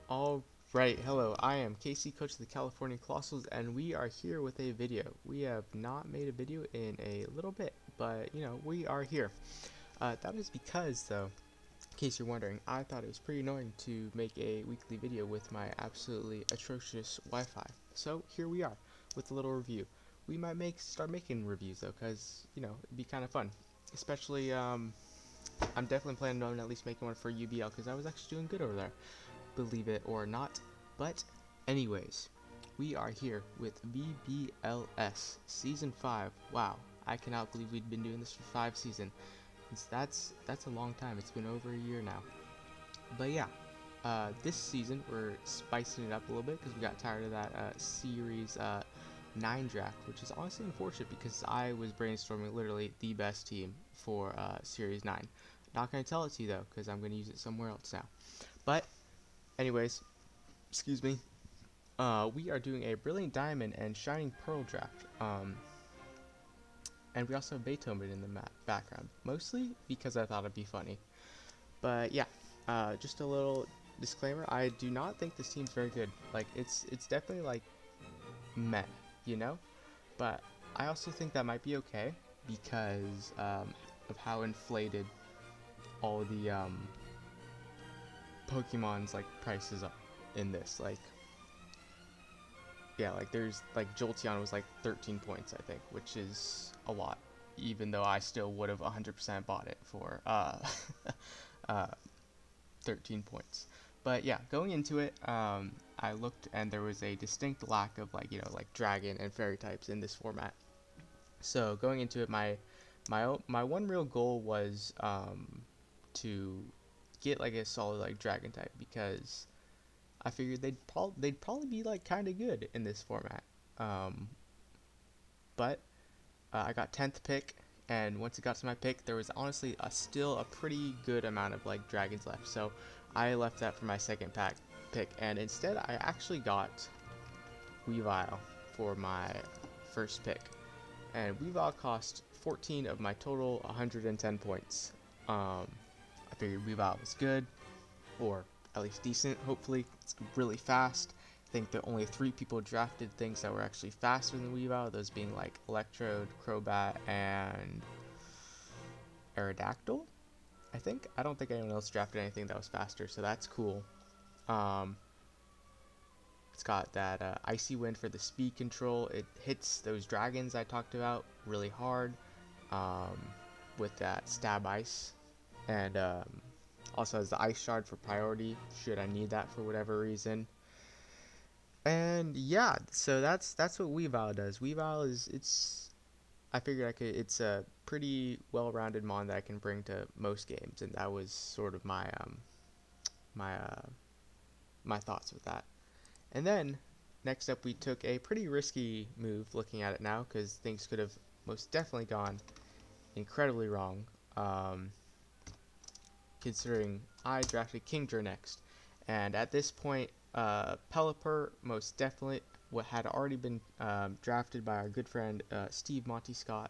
All right, hello. I am Casey, coach of the California Colossals, and we are here with a video. We have not made a video in a little bit, but we are here. That is because, though, in case you're wondering, I thought it was pretty annoying to make a weekly video with my absolutely atrocious Wi-Fi. So here we are with a little review. We might start making reviews though, cause it'd be kind of fun. Especially, I'm definitely planning on at least making one for UBL because I was actually doing good over there, believe it or not. But anyways, we are here with VBLS Season 5. Wow, I cannot believe we've been doing this for 5 seasons. That's a long time. It's been over a year now. But yeah, this season we're spicing it up a little bit because we got tired of that Series 9 draft, which is honestly unfortunate because I was brainstorming literally the best team for Series 9. Not going to tell it to you though because I'm going to use it somewhere else now. But anyways, excuse me. We are doing a Brilliant Diamond and Shining Pearl draft. And we also have Beethoven in the background, mostly because I thought it'd be funny. But yeah, just a little disclaimer: I do not think this team's very good. Like, it's definitely like meh, you know. But I also think that might be okay because of how inflated all the Pokemon's like prices are in this. Like, yeah, like there's like Jolteon was like 13 points, I think, which is a lot, even though I still would have 100% bought it for uh 13 points. But yeah, going into it, I looked and there was a distinct lack of like dragon and fairy types in this format. So going into it, my one real goal was to get like a solid like dragon type because I figured they'd probably be like kind of good in this format. Um, but I got 10th pick, and once it got to my pick, there was honestly still a pretty good amount of like dragons left. So I left that for my second pick, and instead I actually got Weavile for my first pick, and Weavile cost 14 of my total 110 points. I figured Weavile was good, or at least decent, hopefully. It's really fast. I think the only 3 people drafted things that were actually faster than Weavile, those being like Electrode, Crobat, and Aerodactyl, I think. I don't think anyone else drafted anything that was faster, so that's cool. Um, it's got that Icy Wind for the speed control. It hits those dragons I talked about really hard um, with that Stab Ice. And also has the Ice Shard for priority, should I need that for whatever reason. And yeah, so that's what Weavile does. Weavile is I figured it's a pretty well-rounded mon that I can bring to most games, and that was sort of my my thoughts with that. And then next up, we took a pretty risky move looking at it now because things could have most definitely gone incredibly wrong. Considering I drafted Kingdra next, and at this point, Pelipper most definitely what had already been drafted by our good friend Steve Monty Scott,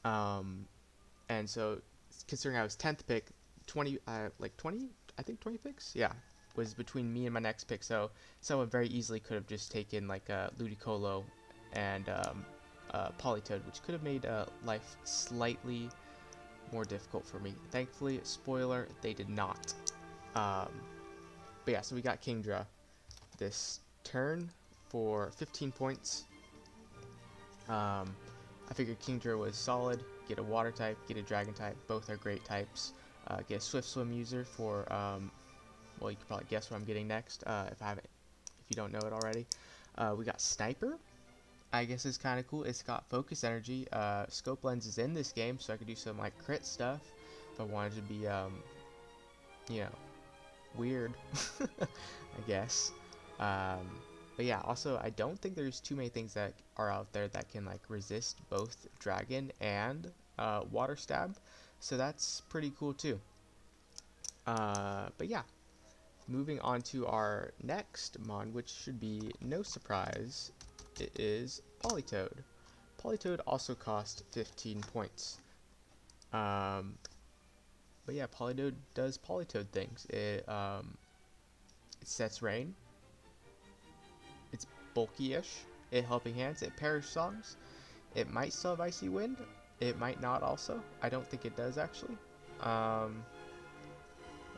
and so considering I was 10th pick, 20 like 20 I think 20 picks, yeah, was between me and my next pick. So someone very easily could have just taken like Ludicolo and Politoed, which could have made life slightly more difficult for me. Thankfully, spoiler, they did not. Um, but yeah, so we got Kingdra this turn for 15 points. I figured Kingdra was solid. Get a water type, get a dragon type. Both are great types. Get a Swift Swim user for, well, you can probably guess what I'm getting next if you don't know it already. We got Sniper. I guess is kind of cool. It's got focus energy. Scope lens is in this game, so I could do some like crit stuff if I wanted to be, you know, weird, I guess. But yeah, also I don't think there's too many things that are out there that can like resist both dragon and water stab, so that's pretty cool too. But yeah, moving on to our next mon, which should be no surprise, it is Politoed. Politoed also cost 15 points. But yeah, Politoed does Politoed things. it sets rain, it's bulky-ish, it helping hands, it pairs songs, it might still have icy wind, it might not also. I don't think it does actually. And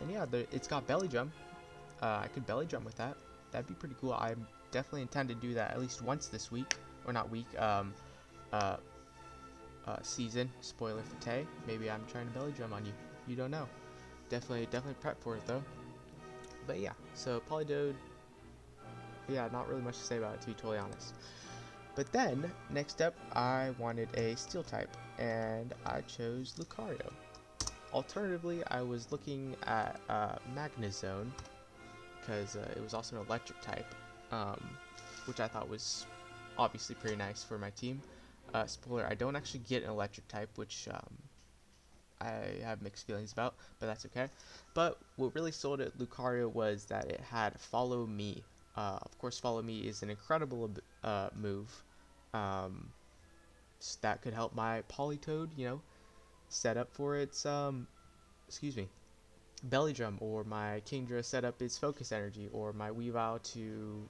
yeah, it's got belly drum. I could belly drum with that. That'd be pretty cool. I definitely intend to do that at least once this week, or not week. Uh, Season. Spoiler for Tay. Maybe I'm trying to belly drum on you. You don't know. Definitely prep for it though. But yeah, so Polydode. Yeah, not really much to say about it, to be totally honest. But then next up, I wanted a steel type, and I chose Lucario. Alternatively, I was looking at Magnezone, because it was also an electric type, which I thought was obviously pretty nice for my team. Spoiler, I don't actually get an electric type, which I have mixed feelings about, but that's okay. But what really sold it Lucario was that it had Follow Me. Of course, Follow Me is an incredible move, so that could help my Politoed, set up for its, excuse me, Belly Drum, or my Kingdra set up its Focus Energy, or my Weavile to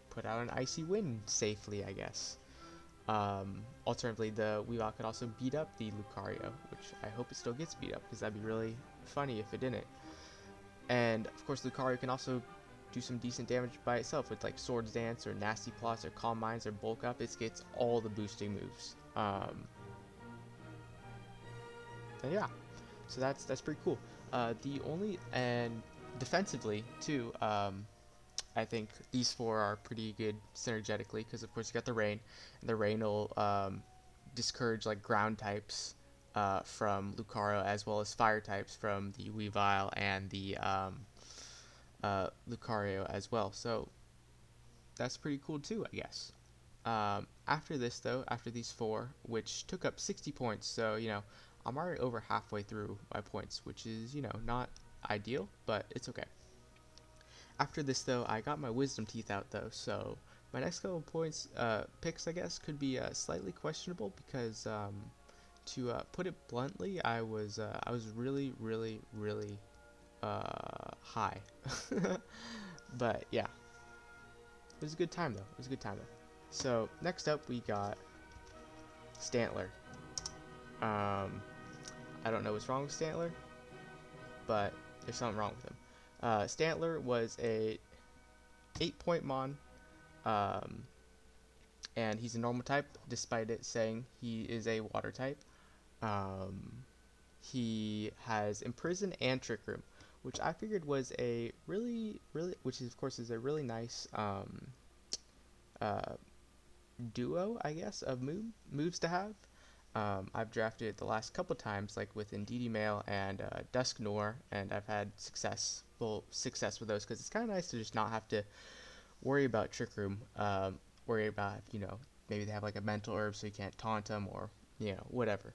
put out an Icy Wind safely, I guess. Alternatively, the Weavile could also beat up the Lucario, which I hope it still gets beat up, because that'd be really funny if it didn't. And, of course, Lucario can also do some decent damage by itself with, like, Swords Dance, or Nasty Plots, or Calm Minds, or Bulk Up. It gets all the boosting moves. And yeah, so that's pretty cool. And defensively too, I think these four are pretty good synergetically, because of course you got the rain, and the rain will discourage like ground types from Lucario, as well as fire types from the Weavile and the Lucario as well. So that's pretty cool too, I guess. After this though, after these four, which took up 60 points, so I'm already over halfway through my points, which is not ideal, but it's okay. After this though, I got my wisdom teeth out though, so my next couple of points picks, I guess, could be slightly questionable, because to put it bluntly, I was really high. But yeah, it was a good time though. So next up we got Stantler. I don't know what's wrong with Stantler, but there's something wrong with him. Stantler was a 8-point Mon, and he's a normal type, despite it saying he is a water type. He has Imprison and Trick Room, which I figured was a which is, of course, is a really nice duo, I guess, of moves to have. I've drafted it the last couple times, like with Indeedee Mail and Dusknoir, and I've had success with those, because it's kind of nice to just not have to worry about Trick Room, worry about, maybe they have like a mental herb so you can't taunt them, or, whatever.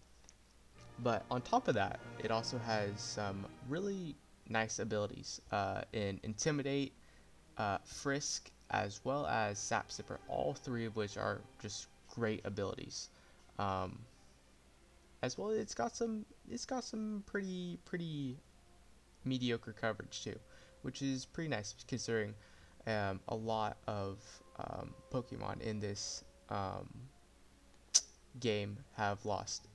But on top of that, it also has some really nice abilities in Intimidate, Frisk, as well as Sap Sipper, all three of which are just great abilities. As well, it's got some pretty mediocre coverage too, which is pretty nice, considering a lot of Pokemon in this game have lost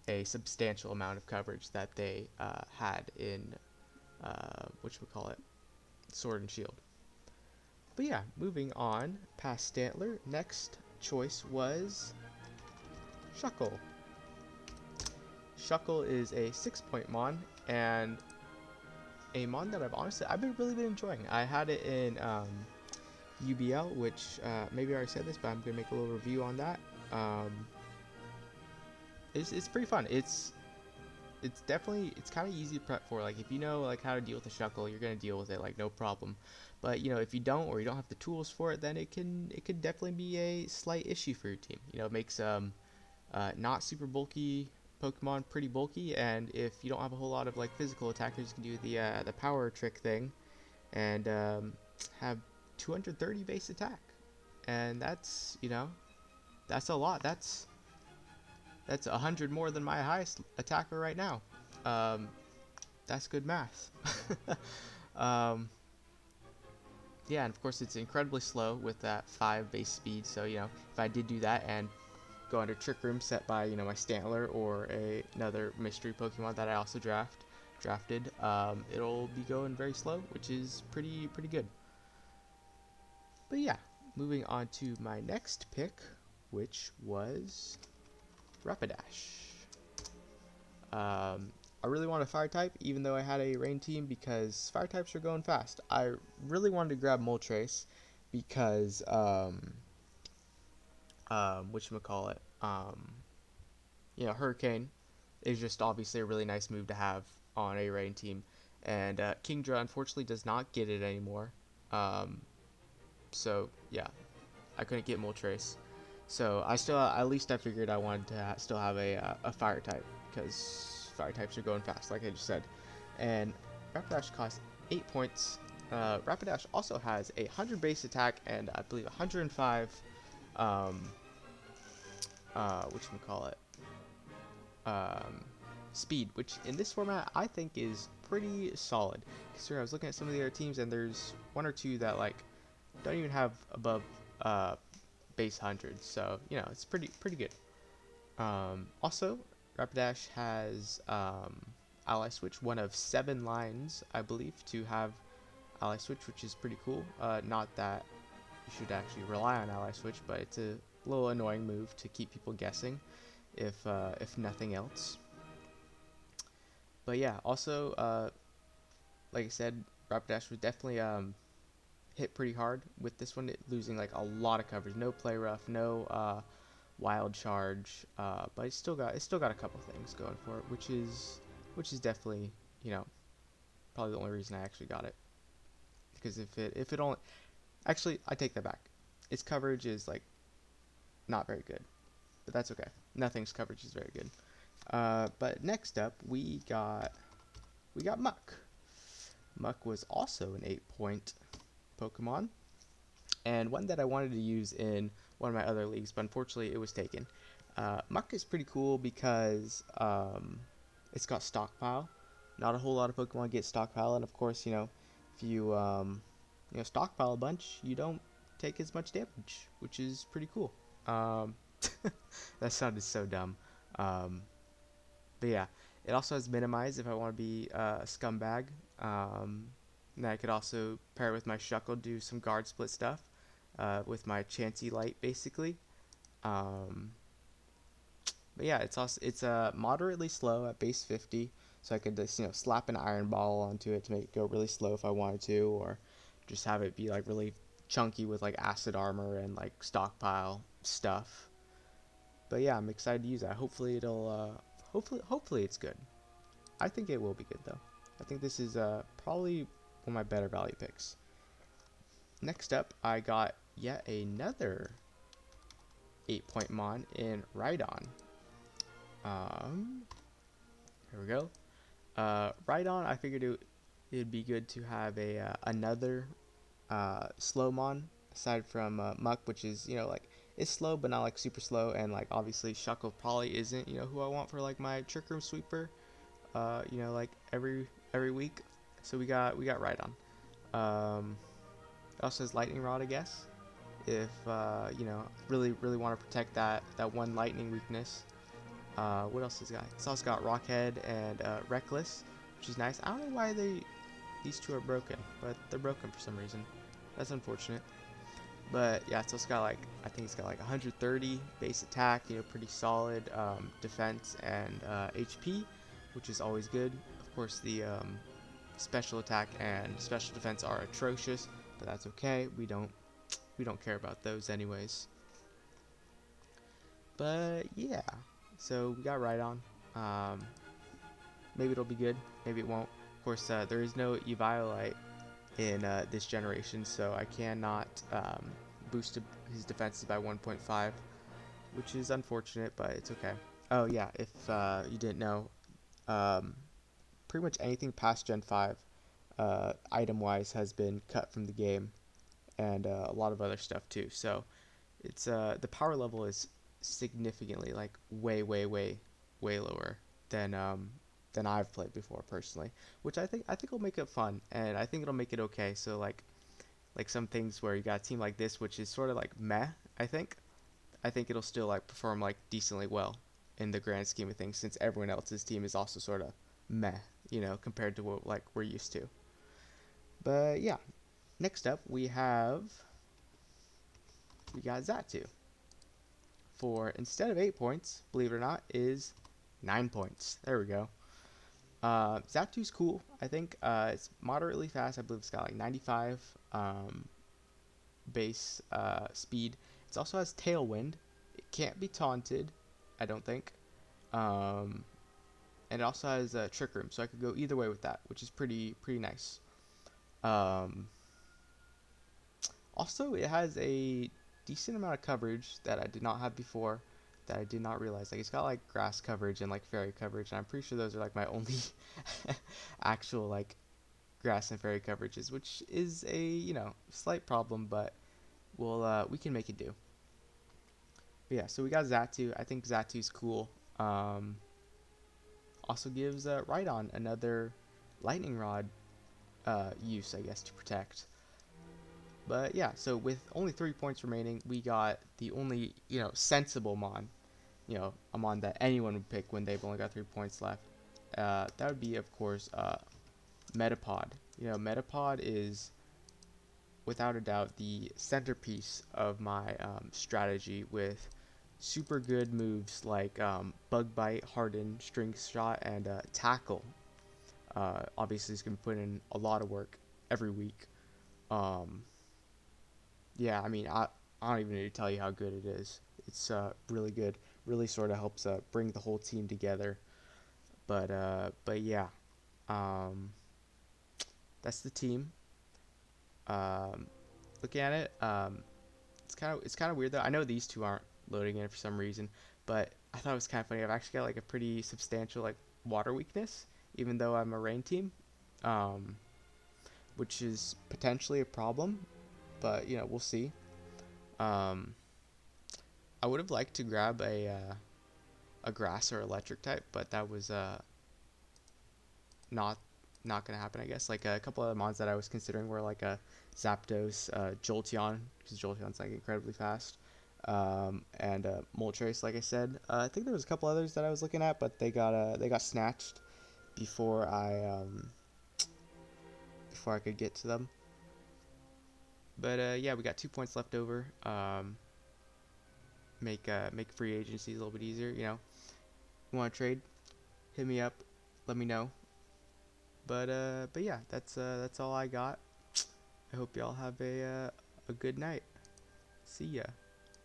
a substantial amount of coverage that they had in Sword and Shield. But yeah, moving on past Stantler, next choice was Shuckle. Shuckle is a 6-point Mon, and a Mon that I've really been enjoying. I had it in UBL, which maybe I already said this, but I'm gonna make a little review on that. It's pretty fun. It's kind of easy to prep for. Like, if you know like how to deal with a Shuckle, you're gonna deal with it like no problem. But if you don't, or you don't have the tools for it, then it could definitely be a slight issue for your team. It makes not super bulky Pokemon pretty bulky, and if you don't have a whole lot of like physical attackers, you can do the power trick thing, and have 230 base attack, and that's that's a lot. That's 100 more than my highest attacker right now. That's good math. yeah, and of course it's incredibly slow with that 5 base speed. So if I did do that and go under Trick Room set by my Stantler or another mystery Pokemon that I also drafted, it'll be going very slow, which is pretty good. But yeah, moving on to my next pick, which was Rapidash. I really want a fire type, even though I had a rain team, because fire types are going fast. I really wanted to grab Moltres because whatchamacallit, Hurricane is just obviously a really nice move to have on a rain team, and Kingdra unfortunately does not get it anymore. Um, so yeah, I couldn't get Moltres. So I still, at least I figured I wanted to still have a fire type, because fire types are going fast, like I just said. And Rapidash costs 8 points. Rapidash also has a 100 base attack and I believe 105 um, whatchamacallit, um, speed, which in this format I think is pretty solid. Considering I was looking at some of the other teams and there's one or two that like don't even have above uh, base 100, so it's pretty good. Also, Rapidash has Ally Switch, one of 7 lines I believe to have Ally Switch, which is pretty cool. Not that you should actually rely on Ally Switch, but it's a little annoying move to keep people guessing, if nothing else. But yeah, also like I said, Rapidash was definitely hit pretty hard with this one, losing like a lot of coverage. No play rough, no wild charge, but it's still got a couple things going for it, which is definitely probably the only reason I actually got it. Because if it only, actually, I take that back. Its coverage is like not very good, but that's okay. Nothing's coverage is very good. But next up we got Muck. Muck was also an 8-point Pokemon, and one that I wanted to use in one of my other leagues, but unfortunately it was taken. Muck is pretty cool because it's got Stockpile. Not a whole lot of Pokemon get Stockpile, and of course, if you stockpile a bunch, you don't take as much damage, which is pretty cool. Um, that sounded so dumb. Um, but yeah, it also has Minimize if I want to be a scumbag. And I could also pair it with my Shuckle, do some guard split stuff with my Chansey Light, basically. Um, but yeah, it's moderately slow at base 50, so I could just slap an Iron Ball onto it to make it go really slow if I wanted to, or just have it be like really chunky with like acid armor and like stockpile stuff. But yeah, I'm excited to use that. Hopefully hopefully it's good. I think it will be good though. I think this is probably one of my better value picks. Next up, I got yet another 8-point Mon in Rhydon. Here we go. Rhydon, I figured it'd be good to have another slow Mon aside from Muck, which is like it's slow but not like super slow, and like obviously Shuckle probably isn't who I want for like my Trick Room Sweeper. Like every week. So we got Rhydon. It also has Lightning Rod, I guess. If really want to protect that one lightning weakness. What else has it got? It's also got Rockhead and Reckless, which is nice. I don't know why these two are broken, but they're broken for some reason. That's unfortunate. But yeah, it's also got like I think it's got like 130 base attack, pretty solid defense and HP, which is always good. Of course, the special attack and special defense are atrocious, but that's okay. We don't care about those anyways. But yeah, so we got Rhydon. Um, maybe it'll be good. Maybe it won't. Of course, there is no Eviolite in this generation, so I cannot boost his defenses by 1.5, which is unfortunate, but it's okay. Oh yeah, if you didn't know, um, pretty much anything past Gen 5, item-wise, has been cut from the game, and a lot of other stuff too. So it's the power level is significantly like way lower than I've played before personally, which I think will make it fun, and I think it'll make it okay. So like like some things where you got a team like this, which is sort of like meh. I think it'll still like perform like decently well in the grand scheme of things, since everyone else's team is also sort of meh, compared to what like we're used to. But yeah, next up we got Zatu for, instead of 8 points, believe it or not, is 9 points. There we go. Zatu's cool. I think it's moderately fast. I believe it's got like 95 base speed. It also has Tailwind. It can't be taunted, I don't think. Um, and it also has Trick Room, so I could go either way with that, which is pretty nice. Um, Also, it has a decent amount of coverage that I did not have before, that I did not realize. Like, it's got like grass coverage and like fairy coverage, and I'm pretty sure those are like my only actual like grass and fairy coverages, which is a slight problem, but we can make it do. But yeah, so we got Zatu. I think Zatu's cool. Um, Also gives Rhydon another lightning rod use, I guess, to protect. But yeah, so with only 3 points remaining, we got the only, sensible Mon, a Mon that anyone would pick when they've only got 3 points left. That would be, of course, Metapod. Metapod is, without a doubt, the centerpiece of my strategy, with super good moves like Bug Bite, Harden, String Shot, and Tackle. Obviously, it's going to put in a lot of work every week. Um, Yeah, I mean, I don't even need to tell you how good it is. It's really good. Really sort of helps bring the whole team together. But yeah, um, that's the team. Um, Looking at it, it's kind of weird though. I know these two aren't loading in for some reason, but I thought it was kind of funny. I've actually got like a pretty substantial like water weakness, even though I'm a rain team, um, which is potentially a problem. But we'll see. Um, I would have liked to grab a grass or electric type, but that was not not gonna happen, I guess. Like a couple other mods that I was considering were like a Zapdos, Jolteon, because Jolteon's like incredibly fast, and Moltres, like I said. I think there was a couple others that I was looking at, but they got snatched before I could get to them. But yeah, we got 2 points left over. Make free agencies a little bit easier. You want to trade? Hit me up. Let me know. But yeah, that's all I got. I hope y'all have a good night. See ya.